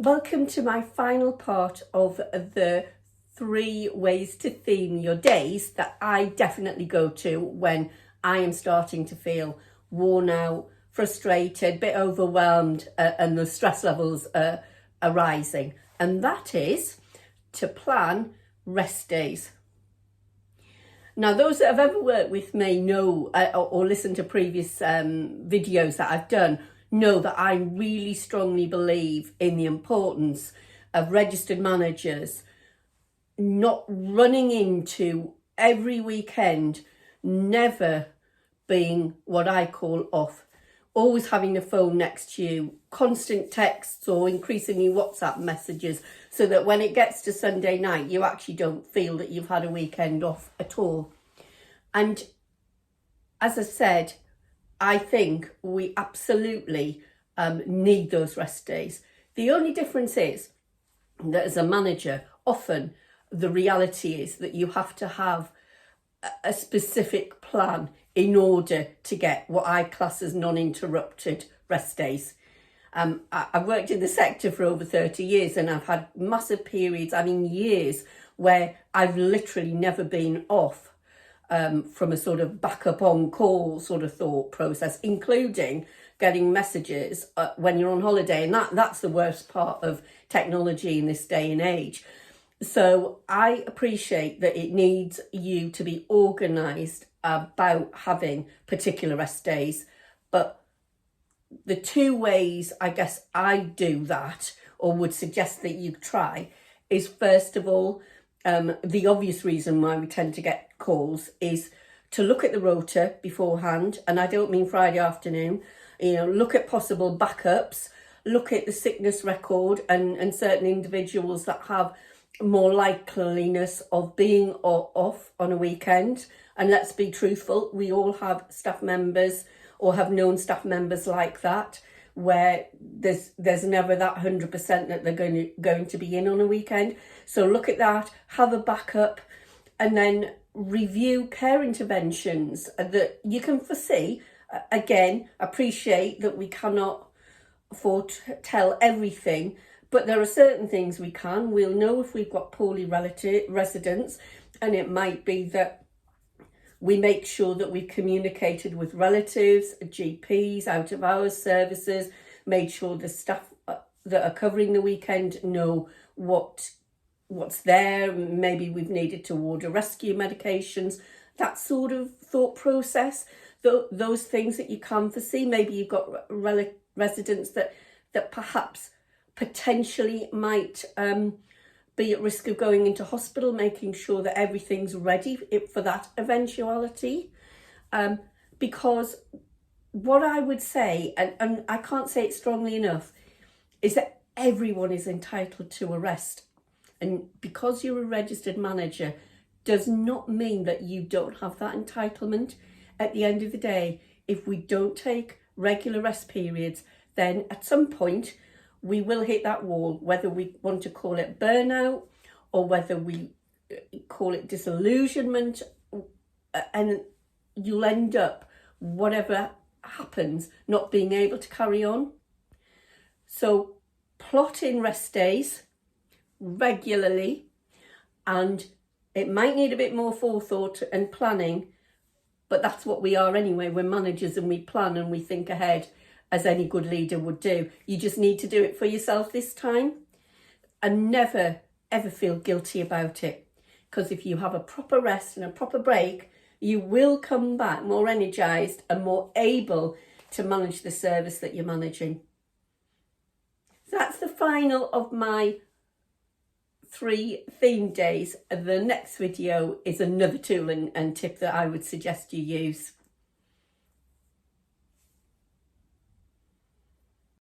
Welcome to my final part of the 3 ways to theme your days that I definitely go to when I am starting to feel worn out, frustrated, a bit overwhelmed, and the stress levels are rising. And that is to plan rest days. Now, those that have ever worked with me know or listened to previous videos that I've done know that I really strongly believe in the importance of registered managers not running into every weekend, never being what I call off, always having the phone next to you, constant texts or increasingly WhatsApp messages, so that when it gets to Sunday night, you actually don't feel that you've had a weekend off at all. And as I said, I think we absolutely need those rest days. The only difference is that as a manager, often the reality is that you have to have a specific plan in order to get what I class as non-interrupted rest days. I've worked in the sector for over 30 years and I've had massive periods, years, where I've literally never been off from a sort of backup on call sort of thought process, including getting messages when you're on holiday. And that's the worst part of technology in this day and age. So I appreciate that it needs you to be organised about having particular rest days. But the 2 ways I guess I do that, or would suggest that you try, is first of all, the obvious reason why we tend to get calls is to look at the rota beforehand. And I don't mean Friday afternoon, look at possible backups, look at the sickness record and certain individuals that have more likeliness of being off on a weekend. And let's be truthful, we all have staff members or have known staff members like that, where there's never that 100% that they're going to be in on a weekend. So look at that, have a backup, and then review care interventions that you can foresee. Again, appreciate that we cannot foretell everything, but there are certain things we can. We'll know if we've got poorly residents, and it might be that we make sure that we've communicated with relatives, GPs, out of hours services, made sure the staff that are covering the weekend know what's there. Maybe we've needed to order rescue medications, that sort of thought process. Those things that you can foresee. Maybe you've got residents that perhaps potentially might be at risk of going into hospital, making sure that everything's ready for that eventuality. Because what I would say, and I can't say it strongly enough, is that everyone is entitled to a rest. And because you're a registered manager does not mean that you don't have that entitlement. At the end of the day, if we don't take regular rest periods, then at some point we will hit that wall, whether we want to call it burnout or whether we call it disillusionment, and you'll end up, whatever happens, not being able to carry on. So plot in rest days regularly, and it might need a bit more forethought and planning, but that's what we are anyway. We're managers and we plan and we think ahead, as any good leader would do. You just need to do it for yourself this time, and never ever feel guilty about it, because if you have a proper rest and a proper break, you will come back more energized and more able to manage the service that you're managing. So that's the final of my 3 theme days. The next video is another tool and tip that I would suggest you use.